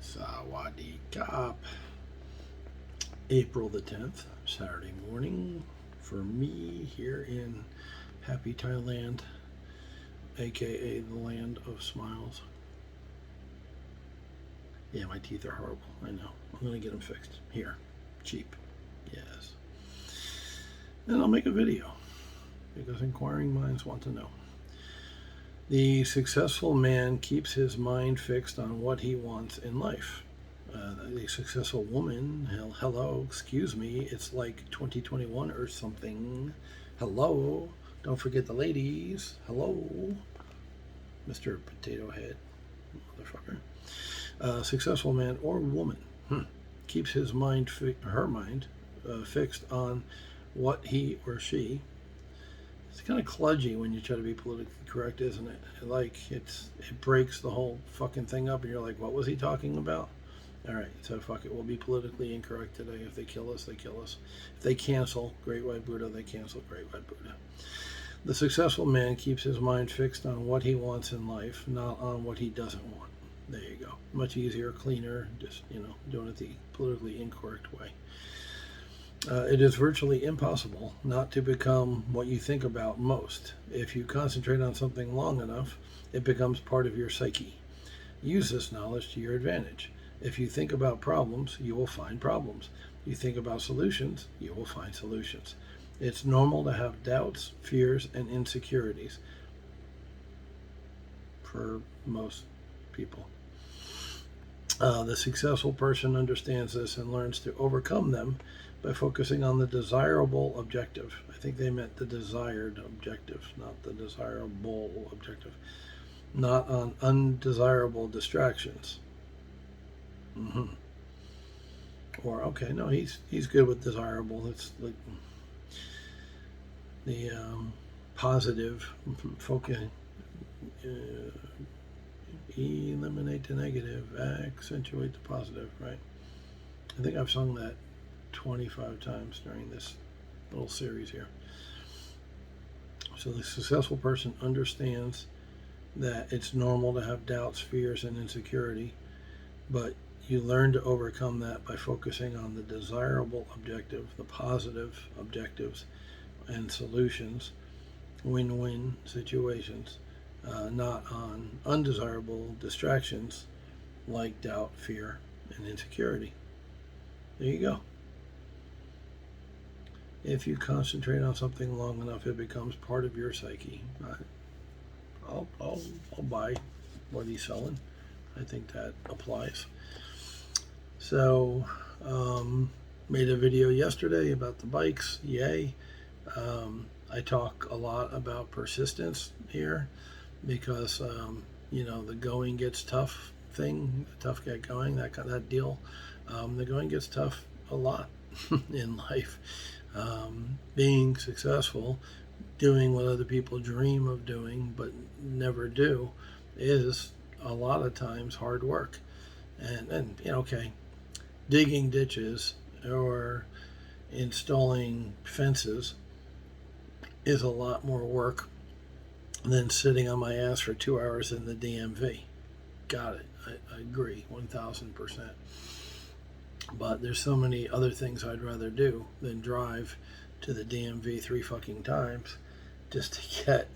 Sawadee April the 10th, Saturday morning for me here in happy Thailand, aka the land of smiles. Yeah, my teeth are horrible. I know. I'm going to get them fixed. Here. Cheap. Yes. And I'll make a video because inquiring minds want to know. The successful man keeps his mind fixed on what he wants in life. The successful woman, hello, excuse me, it's like 2021 or something. Hello, don't forget the ladies. Hello, Mr. Potato Head, motherfucker. Successful man or woman keeps his mind, her mind, fixed on what he or she. It's kind of kludgy when you try to be politically correct, isn't it? It breaks the whole fucking thing up, and you're like, what was he talking about? All right, so fuck it. We'll be politically incorrect today. If they kill us, they kill us. If they cancel Great White Buddha, they cancel Great White Buddha. The successful man keeps his mind fixed on what he wants in life, not on what he doesn't want. There you go. Much easier, cleaner, just, doing it the politically incorrect way. It is virtually impossible not to become what you think about most. If you concentrate on something long enough, it becomes part of your psyche. Use this knowledge to your advantage. If you think about problems, you will find problems. You think about solutions, you will find solutions. It's normal to have doubts, fears, and insecurities for most people. The successful person understands this and learns to overcome them by focusing on the desirable objective. I think they meant the desired objective, not the desirable objective. Not on undesirable distractions. Or okay, no, he's good with desirable. It's like the positive focus. Eliminate the negative, accentuate the positive. Right? I think I've sung that 25 times during this little series here. So the successful person understands that it's normal to have doubts, fears, and insecurity, but you learn to overcome that by focusing on the desirable objective, the positive objectives and solutions, win-win situations, not on undesirable distractions like doubt, fear, and insecurity. There you go. If you concentrate on something long enough, it becomes part of your psyche. I'll buy what he's selling. I think that applies. So, made a video yesterday about the bikes. Yay. I talk a lot about persistence here because, the going gets tough thing, tough get going, that deal. The going gets tough a lot in life. Being successful, doing what other people dream of doing but never do, is a lot of times hard work. And okay, digging ditches or installing fences is a lot more work than sitting on my ass for 2 hours in the DMV. Got it. I agree 1000%. But there's so many other things I'd rather do than drive to the DMV 3 fucking times just to get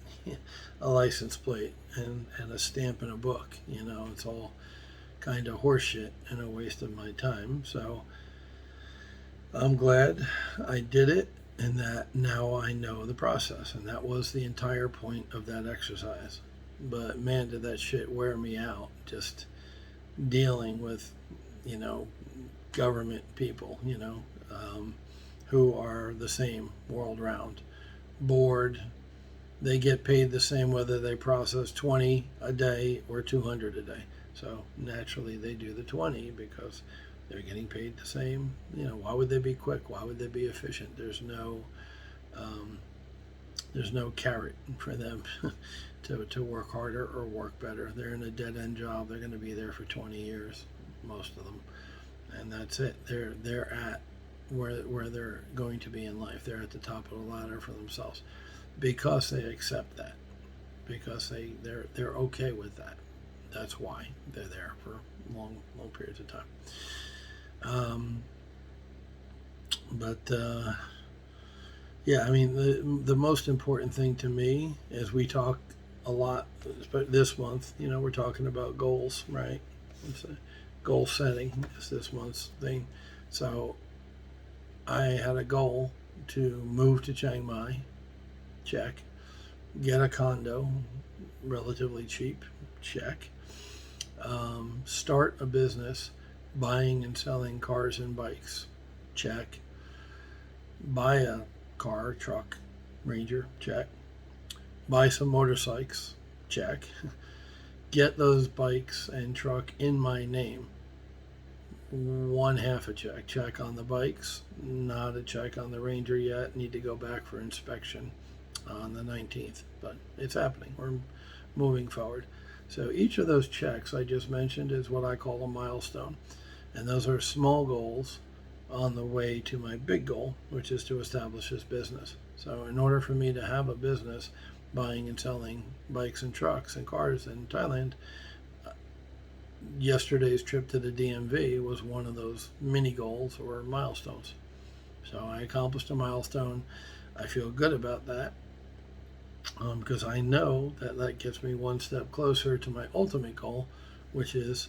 a license plate and a stamp in a book. It's all kind of horseshit and a waste of my time. So I'm glad I did it and that now I know the process. And that was the entire point of that exercise. But man, did that shit wear me out, just dealing with, government people, who are the same world round. Bored. They get paid the same whether they process 20 a day or 200 a day. So naturally they do the 20 because they're getting paid the same. Why would they be quick? Why would they be efficient? There's no carrot for them to work harder or work better. They're in a dead-end job. They're going to be there for 20 years, most of them. And that's it. They're at where they're going to be in life. They're at the top of the ladder for themselves because they accept that, because they're okay with that. that's why they're there for long periods of time. But yeah, I mean, the most important thing to me is we talk a lot this month. We're talking about goals, right? Goal setting is this month's thing. So I had a goal to move to Chiang Mai, check. Get a condo, relatively cheap, check. Start a business buying and selling cars and bikes, check. Buy a car, truck, Ranger, check. Buy some motorcycles, check. Get those bikes and truck in my name. One half a check. Check on the bikes, not a check on the Ranger yet. Need to go back for inspection on the 19th, but it's happening. We're moving forward. So each of those checks I just mentioned is what I call a milestone. And those are small goals on the way to my big goal, which is to establish this business. So in order for me to have a business buying and selling bikes and trucks and cars in Thailand, yesterday's trip to the DMV was one of those mini goals or milestones. So I accomplished a milestone. I feel good about that because I know that gets me one step closer to my ultimate goal, which is,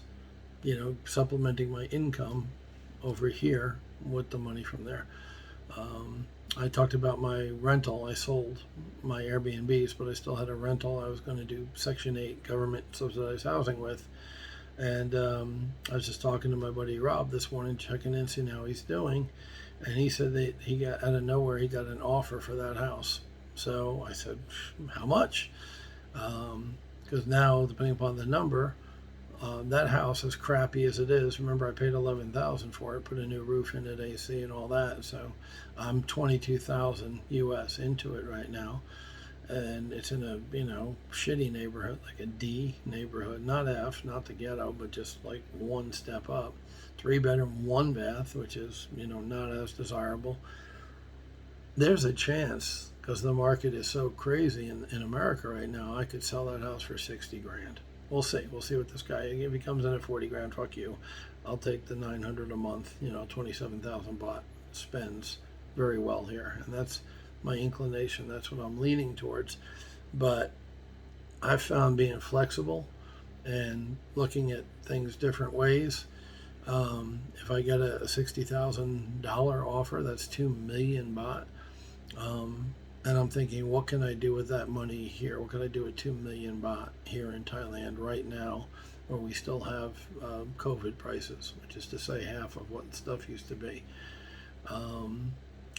supplementing my income over here with the money from there. I talked about my rental. I sold my Airbnbs, but I still had a rental I was going to do Section 8 government subsidized housing with. And I was just talking to my buddy Rob this morning, checking in, seeing how he's doing. And he said that he got, out of nowhere, he got an offer for that house. So I said, how much? Because now, depending upon the number, that house, as crappy as it is, remember I paid $11,000 for it, put a new roof in it, AC and all that. So I'm $22,000 US into it right now, and it's in a shitty neighborhood, like a D neighborhood, not F, not the ghetto, but just like one step up. 3-bedroom, 1 bath, which is not as desirable. There's a chance, because the market is so crazy in America right now, I could sell that house for 60 grand. We'll see what this guy, if he comes in at 40 grand, fuck you. I'll take the 900 a month, 27,000 baht spends very well here. And that's my inclination. That's what I'm leaning towards. But I've found being flexible and looking at things different ways. If I get a $60,000 offer, that's 2 million baht. And I'm thinking, what can I do with that money here? What can I do with 2 million baht here in Thailand right now, where we still have COVID prices, which is to say half of what stuff used to be.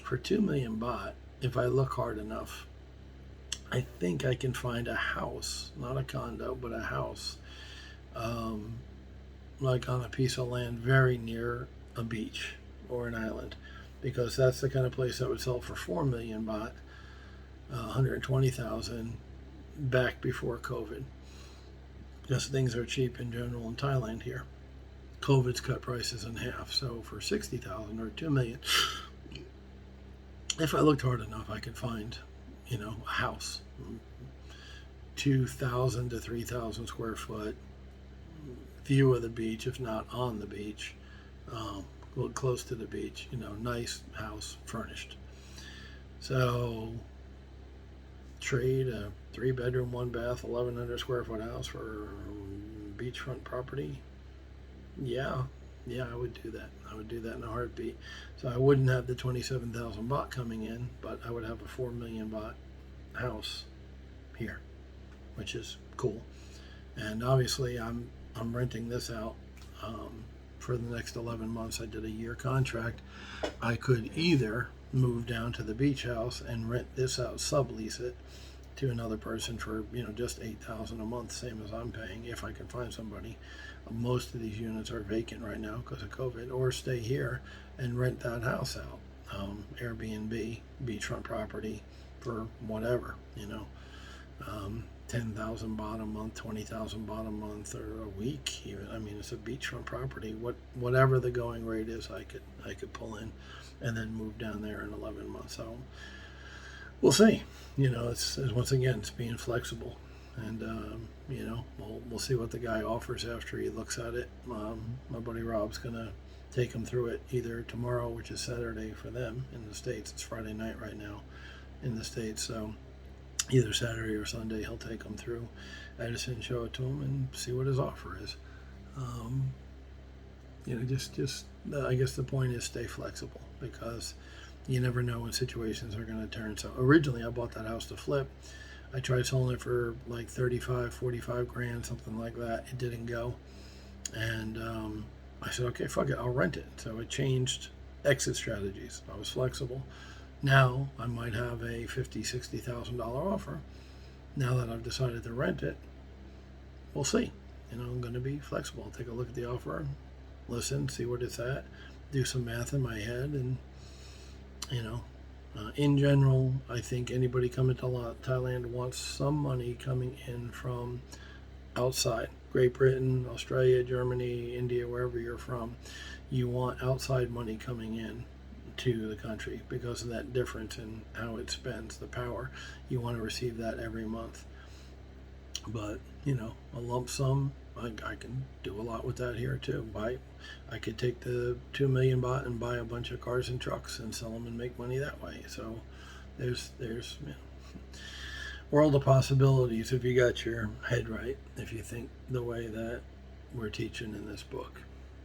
For 2 million baht, if I look hard enough, I think I can find a house, not a condo, but a house, like on a piece of land very near a beach or an island, because that's the kind of place that would sell for 4 million baht. 120,000 back before COVID. Just things are cheap in general in Thailand here. COVID's cut prices in half. So for 60,000 or 2 million, if I looked hard enough, I could find, a house, 2,000 to 3,000 square foot, view of the beach, if not on the beach, close to the beach, nice house, furnished. So trade a 3-bedroom, 1 bath, 1,100 square foot house for beachfront property. Yeah, I would do that. I would do that in a heartbeat. So I wouldn't have the 27,000 baht coming in, but I would have a 4 million baht house here, which is cool. And obviously I'm renting this out for the next 11 months. I did a year contract. I could either move down to the beach house and rent this out, sublease it to another person for just 8,000 a month, same as I'm paying, if I can find somebody. Most of these units are vacant right now because of COVID, or stay here and rent that house out, Airbnb, beachfront property for whatever, 10,000 baht a month, 20,000 baht a month, or a week even. I mean, it's a beachfront property. Whatever the going rate is, I could pull in and then move down there in 11 months. So we'll see. It's once again, it's being flexible. and we'll see what the guy offers after he looks at it. My buddy Rob's gonna take him through it either tomorrow, which is Saturday for them in the States. It's Friday night right now in the States, so either Saturday or Sunday he'll take him through Edison, show it to him, and see what his offer is. I guess the point is stay flexible, because you never know when situations are going to turn. So originally I bought that house to flip. I tried selling it for like 35, 45 grand, something like that. It didn't go. And I said, okay, fuck it, I'll rent it. So it changed exit strategies. I was flexible. Now I might have a $50,000, $60,000 offer. Now that I've decided to rent it, we'll see. I'm going to be flexible. I'll take a look at the offer, listen, see what it's at, do some math in my head, and in general, I think anybody coming to Thailand wants some money coming in from outside. Great Britain, Australia, Germany, India, wherever you're from, you want outside money coming in to the country because of that difference in how it spends the power. You want to receive that every month. But a lump sum, I can do a lot with that here too. I could take the 2 million baht and buy a bunch of cars and trucks and sell them and make money that way. So there's world of possibilities if you got your head right, if you think the way that we're teaching in this book.